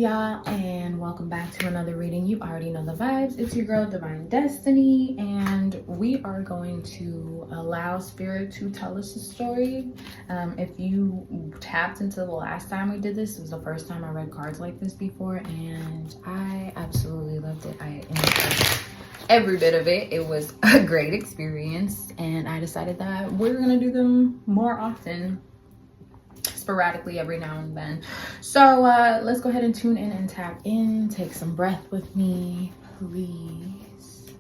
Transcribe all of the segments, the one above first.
y'all, and welcome back to another reading. You already know the vibes. It's your girl Divine Destiny, and we are going to allow spirit to tell us a story. If you tapped into the last time we did this, it was the first time I read cards like this before, and I absolutely loved it. I enjoyed every bit of it. It was a great experience, and I decided that we're gonna do them more often, sporadically, every now and then. So let's go ahead and tune in and tap in. Take some breath with me, please.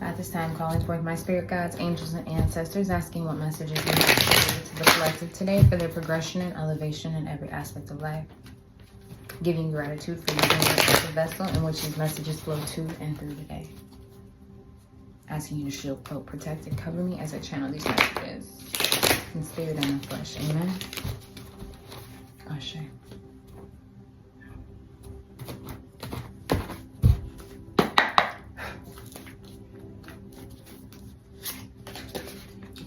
At this time, calling forth my spirit guides, angels, and ancestors, asking what messages they have to the collective today for their progression and elevation in every aspect of life. Giving gratitude for using me as a vessel in which these messages flow to and through today. Asking you to shield, cloak, protect, and cover me as I channel these messages in spirit and in flesh. Amen. Ashe.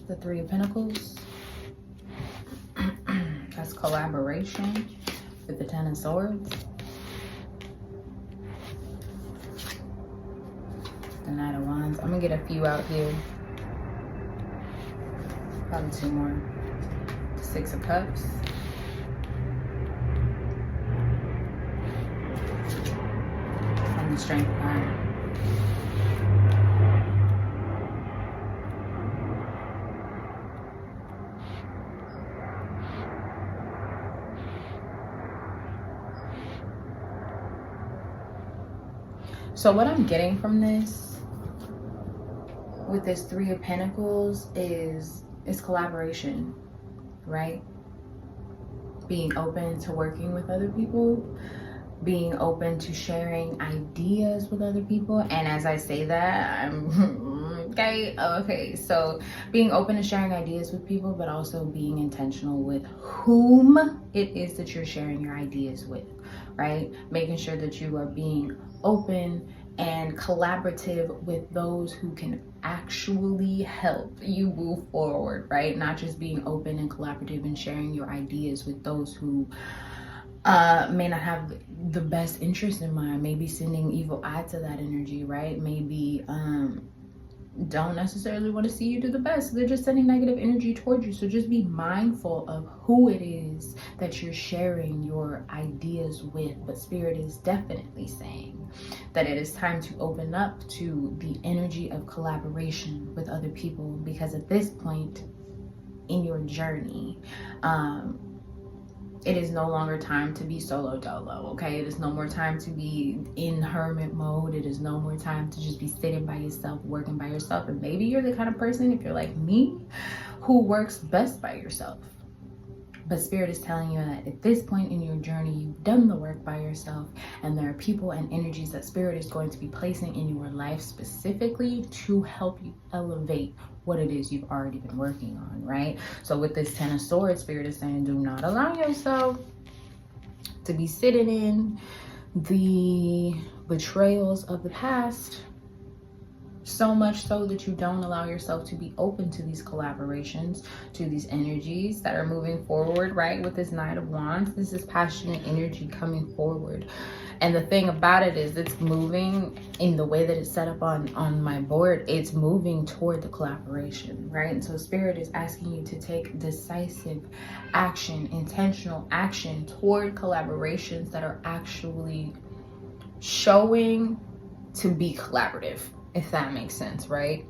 The Three of Pentacles. That's collaboration with the Ten of Swords. The Knight of Wands. I'm gonna get a few out here. Probably two more. The Six of Cups. And the Strength card. So what I'm getting from this, with this Three of Pentacles, is collaboration, right? Being open to working with other people, being open to sharing ideas with other people. And as I say that, I'm okay. So being open to sharing ideas with people, but also being intentional with whom it is that you're sharing your ideas with, right? Making sure that you are being open and collaborative with those who can actually help you move forward, right? Not just being open and collaborative and sharing your ideas with those who may not have the best interest in mind, maybe sending evil eye to that energy, right? Maybe don't necessarily want to see you do the best. They're just sending negative energy towards you. So just be mindful of who it is that you're sharing your ideas with. But Spirit is definitely saying that it is time to open up to the energy of collaboration with other people, because at this point in your journey, it is no longer time to be solo dolo, okay? It is no more time to be in hermit mode. It is no more time to just be sitting by yourself, working by yourself. And maybe you're the kind of person, if you're like me, who works best by yourself. But Spirit is telling you that at this point in your journey, you've done the work by yourself, and there are people and energies that Spirit is going to be placing in your life specifically to help you elevate what it is you've already been working on, right? So with this Ten of Swords, Spirit is saying, do not allow yourself to be sitting in the betrayals of the past, so much so that you don't allow yourself to be open to these collaborations, to these energies that are moving forward, right? With this Knight of Wands, this is passionate energy coming forward. And the thing about it is, it's moving in the way that it's set up on my board. It's moving toward the collaboration, right? And so Spirit is asking you to take decisive action, intentional action toward collaborations that are actually showing to be collaborative, if that makes sense, right?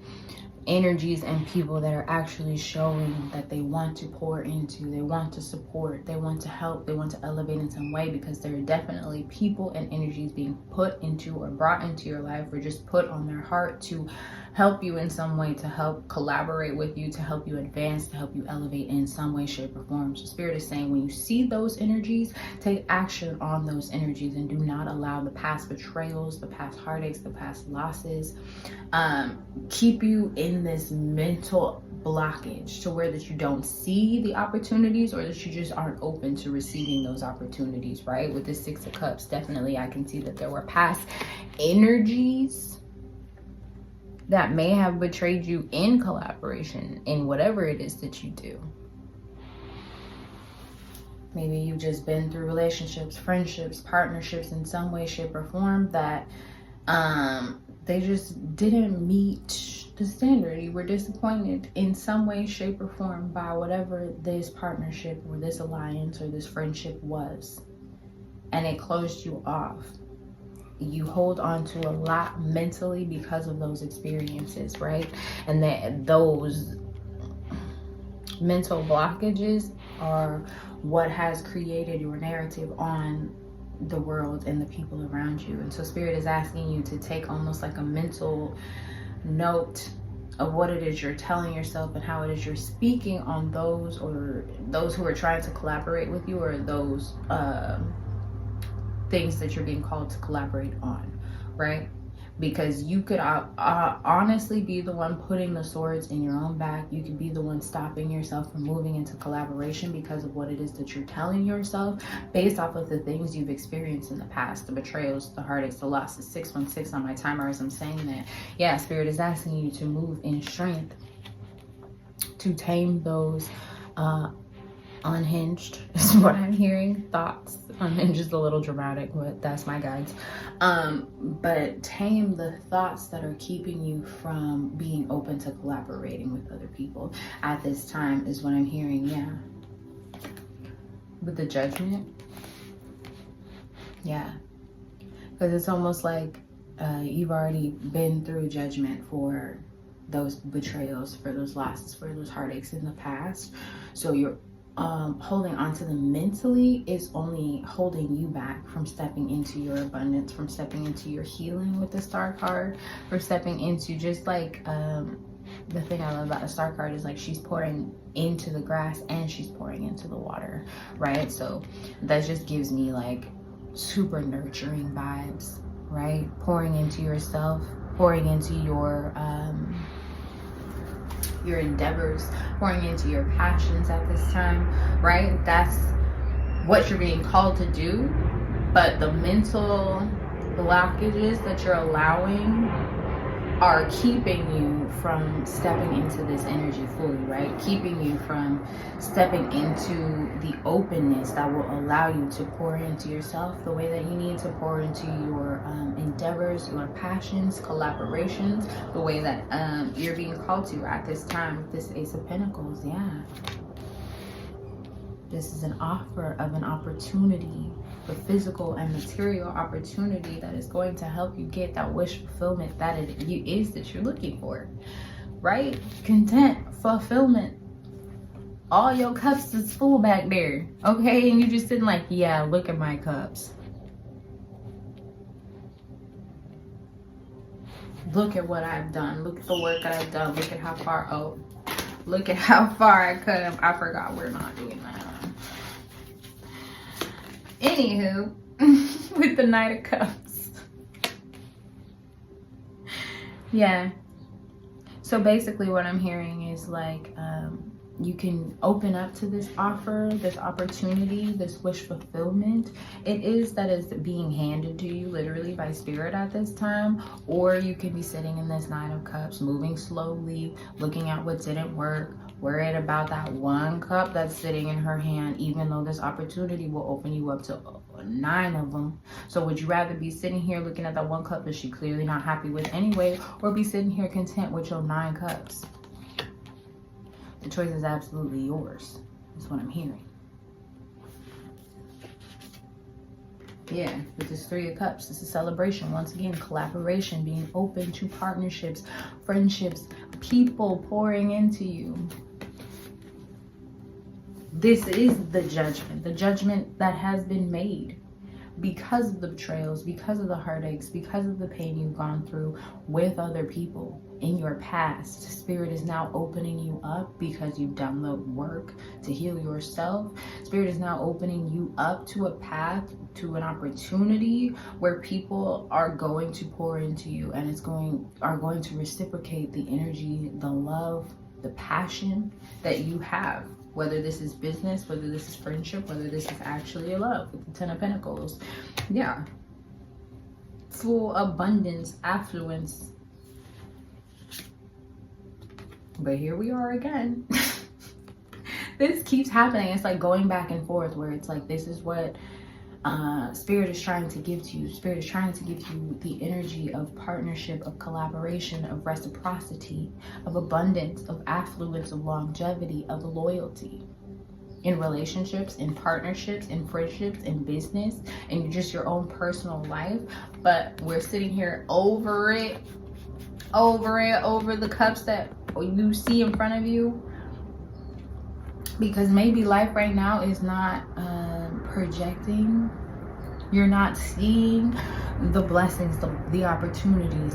Energies and people that are actually showing that they want to pour into, they want to support, they want to help, they want to elevate in some way, because there are definitely people and energies being put into or brought into your life, or just put on their heart to help you in some way, to help collaborate with you, to help you advance, to help you elevate in some way, shape, or form. So Spirit is saying, when you see those energies, take action on those energies, and do not allow the past betrayals, the past heartaches, the past losses keep you in in this mental blockage to where that you don't see the opportunities, or that you just aren't open to receiving those opportunities, right? With the Six of Cups, definitely I can see that there were past energies that may have betrayed you in collaboration in whatever it is that you do. Maybe you've just been through relationships, friendships, partnerships in some way, shape, or form that they just didn't meet the standard. You were disappointed in some way, shape, or form by whatever this partnership or this alliance or this friendship was. And it closed you off. You hold on to a lot mentally because of those experiences, right? And that those mental blockages are what has created your narrative on the world and the people around you. And so Spirit is asking you to take almost like a mental note of what it is you're telling yourself and how it is you're speaking on those, or those who are trying to collaborate with you, or those things that you're being called to collaborate on, right? Because you could honestly be the one putting the swords in your own back. You could be the one stopping yourself from moving into collaboration because of what it is that you're telling yourself based off of the things you've experienced in the past, the betrayals, the heartaches, the losses. 616 on my timer as I'm saying that. Yeah, Spirit is asking you to move in strength, to tame those unhinged is what I'm hearing. Thoughts. Unhinged is a little dramatic, but that's my guides. But tame the thoughts that are keeping you from being open to collaborating with other people at this time is what I'm hearing. Yeah. With the Judgment. Yeah. Because it's almost like you've already been through judgment for those betrayals, for those losses, for those heartaches in the past. So you're holding on to them mentally is only holding you back from stepping into your abundance, from stepping into your healing with the Star card, for stepping into just like the thing I love about the Star card is like she's pouring into the grass and she's pouring into the water, right? So that just gives me like super nurturing vibes, right? Pouring into yourself, pouring into your endeavors, pouring into your passions at this time, right? That's what you're being called to do. But the mental blockages that you're allowing are keeping you from stepping into this energy fully, right? Keeping you from stepping into the openness that will allow you to pour into yourself the way that you need to pour into your endeavors, your passions, collaborations, the way that you're being called to at this time with this Ace of Pentacles. Yeah. This is an offer of an opportunity, the physical and material opportunity that is going to help you get that wish fulfillment that it is that you're looking for, right? Content, fulfillment. All your cups is full back there, okay? And you just sitting like, yeah, look at my cups. Look at what I've done. Look at the work that I've done. Look at how far, oh, look at how far I come. I forgot we're not doing that. Anywho, with the Knight of Cups. Yeah. So basically what I'm hearing is like, you can open up to this offer, this opportunity, this wish fulfillment. It is that is being handed to you literally by Spirit at this time. Or you can be sitting in this Nine of Cups, moving slowly, looking at what didn't work, worried about that one cup that's sitting in her hand, even though this opportunity will open you up to 9 of them. So would you rather be sitting here looking at that one cup that she's clearly not happy with anyway, or be sitting here content with your 9 cups? The choice is absolutely yours. That's what I'm hearing. Yeah, with this 3 of Cups, this is celebration. Once again, collaboration, being open to partnerships, friendships, people pouring into you. This is the judgment that has been made because of the betrayals, because of the heartaches, because of the pain you've gone through with other people in your past. Spirit is now opening you up because you've done the work to heal yourself. Spirit is now opening you up to a path, to an opportunity where people are going to pour into you, and are going to reciprocate the energy, the love, the passion that you have. Whether this is business, whether this is friendship, whether this is actually a love with the Ten of Pentacles. Yeah. Full abundance, affluence. But here we are again. This keeps happening. It's like going back and forth where it's like, this is what Spirit is trying to give to you. Spirit is trying to give you the energy of partnership, of collaboration, of reciprocity, of abundance, of affluence, of longevity, of loyalty in relationships, in partnerships, in friendships, in business, in just your own personal life. But we're sitting here over the cups that you see in front of you, because maybe life right now is not projecting. You're not seeing the blessings, the opportunities,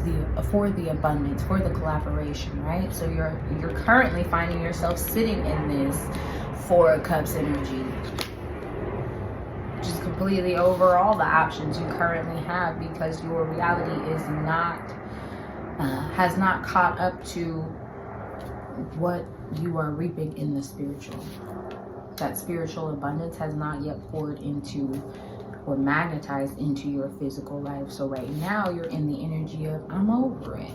for the abundance, for the collaboration, right? So you're currently finding yourself sitting in this Four of Cups energy, just completely over all the options you currently have, because your reality is not has not caught up to what you are reaping in the spiritual. That spiritual abundance has not yet poured into or magnetized into your physical life. So right now you're in the energy of, I'm over it.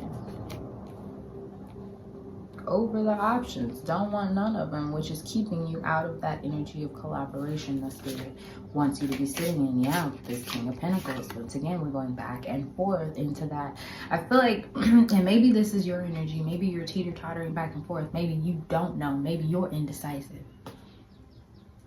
Over the options. Don't want none of them, which is keeping you out of that energy of collaboration the Spirit wants you to be sitting in. Yeah, this King of Pentacles. Once again, we're going back and forth into that. I feel like, and maybe this is your energy. Maybe you're teeter-tottering back and forth. Maybe you don't know. Maybe you're indecisive.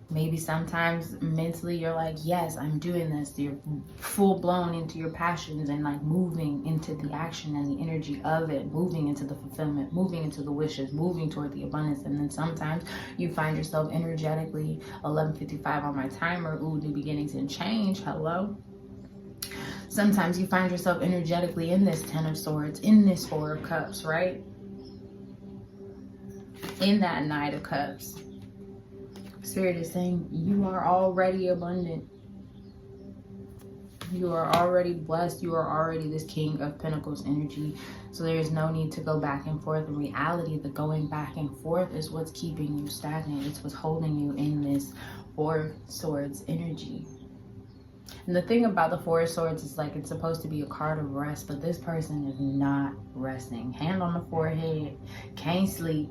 Maybe sometimes mentally you're like, yes, I'm doing this. You're full blown into your passions and like moving into the action and the energy of it, moving into the fulfillment, moving into the wishes, moving toward the abundance. And then sometimes you find yourself energetically, 11:55 on my timer, ooh, new beginnings and change, hello. Sometimes you find yourself energetically in this Ten of Swords, in this Four of Cups, right? In that Knight of Cups. Spirit is saying you are already abundant. You are already blessed. You are already this King of Pentacles energy. So there is no need to go back and forth. In reality, the going back and forth is what's keeping you stagnant. It's what's holding you in this Four of Swords energy. And the thing about the Four of Swords is like, it's supposed to be a card of rest, but this person is not resting. Hand on the forehead, can't sleep.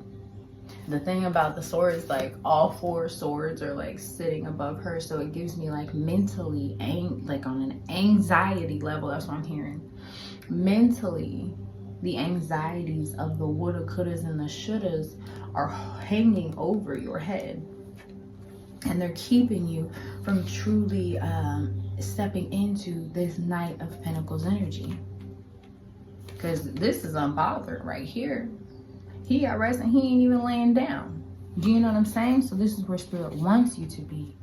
The thing about the swords, like all four swords are like sitting above her, so it gives me like mentally, like on an anxiety level, that's what I'm hearing. Mentally, the anxieties of the woulda, couldas, and the shouldas are hanging over your head, and they're keeping you from truly stepping into this Knight of Pentacles energy, because this is unbothered right here. He got rest and he ain't even laying down. Do you know what I'm saying? So this is where Spirit wants you to be.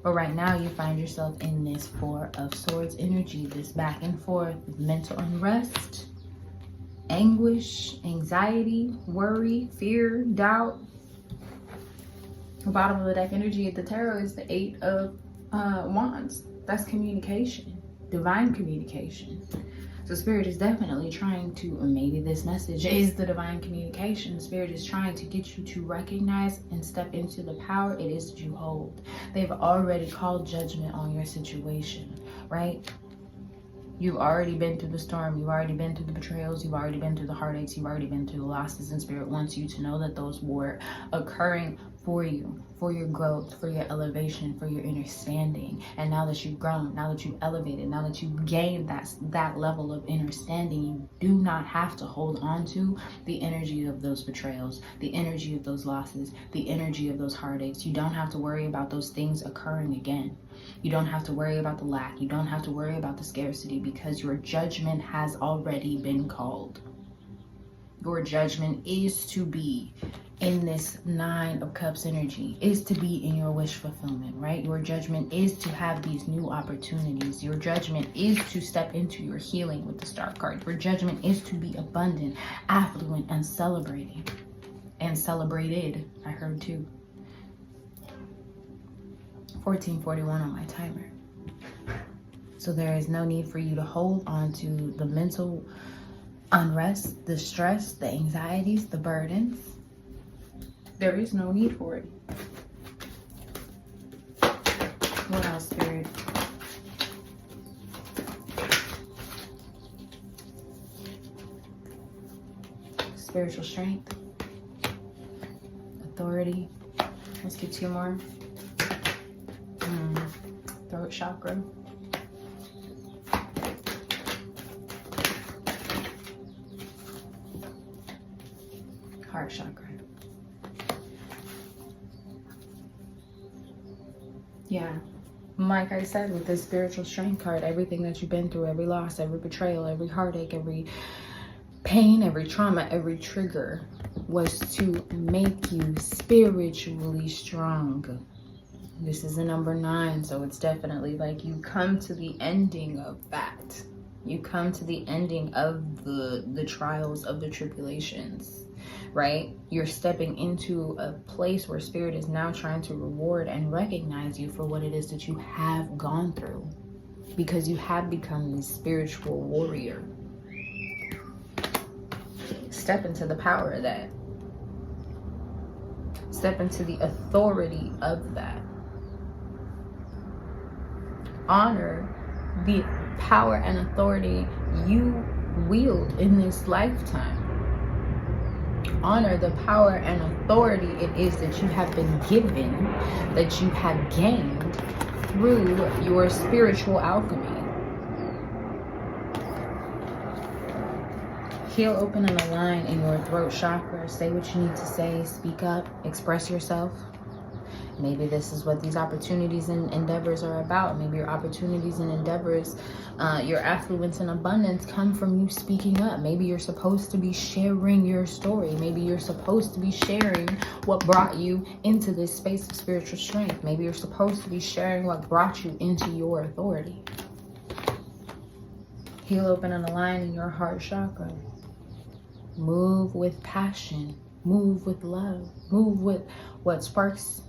But right now you find yourself in this Four of Swords energy, this back and forth, mental unrest, anguish, anxiety, worry, fear, doubt. The bottom of the deck energy at the tarot is the Eight of Wands. That's communication, divine communication. So Spirit is definitely trying to, or maybe this message is the divine communication. Spirit is trying to get you to recognize and step into the power it is that you hold. They've already called judgment on your situation, right? You've already been through the storm. You've already been through the betrayals. You've already been through the heartaches. You've already been through the losses. And Spirit wants you to know that those were occurring for you, for your growth, for your elevation, for your understanding. And now that you've grown, now that you've elevated, now that you've gained that level of understanding, you do not have to hold on to the energy of those betrayals, the energy of those losses, the energy of those heartaches. You don't have to worry about those things occurring again. You don't have to worry about the lack. You don't have to worry about the scarcity, because your judgment has already been called. Your judgment is to be in this 9 of Cups energy is to be in your wish fulfillment, right? Your judgment is to have these new opportunities. Your judgment is to step into your healing with the Star card. Your judgment is to be abundant, affluent, and celebrating. And celebrated, I heard too. 1441 on my timer. So there is no need for you to hold on to the mental unrest, the stress, the anxieties, the burdens. There is no need for it. What else, Spirit? Spiritual strength. Authority. Let's get 2 more. Throat chakra. Heart chakra. Yeah, like I said, with this spiritual strength card, everything that you've been through, every loss, every betrayal, every heartache, every pain, every trauma, every trigger was to make you spiritually strong. This is a number 9, so it's definitely like you come to the ending of that. You come to the ending of the trials, of the tribulations, right? You're stepping into a place where Spirit is now trying to reward and recognize you for what it is that you have gone through, because you have become this spiritual warrior. Step into the power of that. Step into the authority of that. Honor the power and authority you wield in this lifetime. Honor the power and authority it is that you have been given, that you have gained through your spiritual alchemy. Heal, open, and align in your throat chakra. Say what you need to say. Speak up. Express yourself. Maybe this is what these opportunities and endeavors are about. Maybe your opportunities and endeavors, your affluence and abundance come from you speaking up. Maybe you're supposed to be sharing your story. Maybe you're supposed to be sharing what brought you into this space of spiritual strength. Maybe you're supposed to be sharing what brought you into your authority. Heal, open, and align in your heart chakra. Move with passion. Move with love. Move with what sparks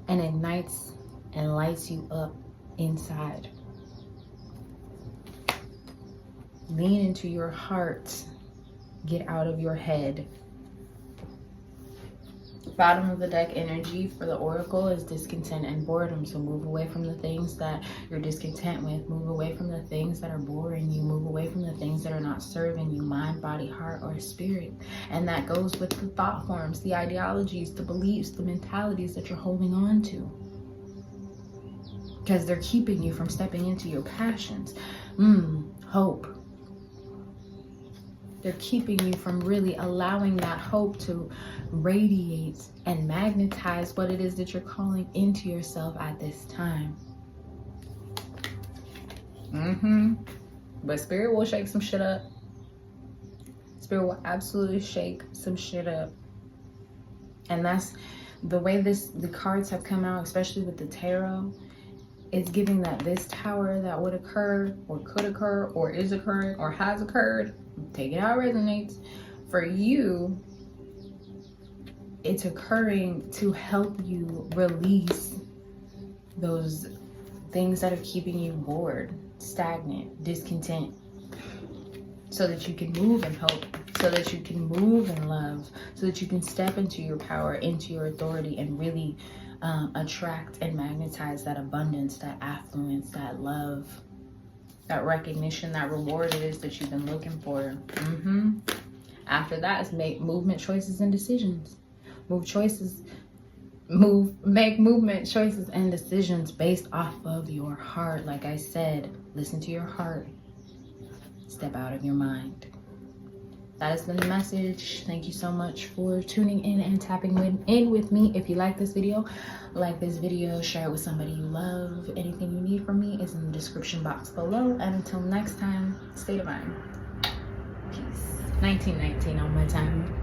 and ignites and lights you up inside. Lean into your heart. Get out of your head. Bottom of the deck energy for the oracle is discontent and boredom. So move away from the things that you're discontent with. Move away from the things that are boring you. Move away from the things that are not serving you, mind, body, heart, or spirit. And that goes with the thought forms, the ideologies, the beliefs, the mentalities that you're holding on to, because they're keeping you from stepping into your passions. Hope. They're keeping you from really allowing that hope to radiate and magnetize what it is that you're calling into yourself at this time. But Spirit will shake some shit up. Spirit will absolutely shake some shit up. And that's the way the cards have come out, especially with the tarot. It's giving that this tower that would occur or could occur or is occurring or has occurred, take it how it resonates. For you, it's occurring to help you release those things that are keeping you bored, stagnant, discontent, so that you can move in hope, so that you can move in love, so that you can step into your power, into your authority, and really attract and magnetize that abundance, that affluence, that love, that recognition, that reward it is that you've been looking for. After that is make movement choices and decisions. Make movement choices and decisions based off of your heart. Like I said, listen to your heart. Step out of your mind. That has been the message. Thank you so much for tuning in and tapping in with me. If you like this video, share it with somebody you love. Anything you need from me is in the description box below. And until next time, stay divine. Peace. 1919 on my time.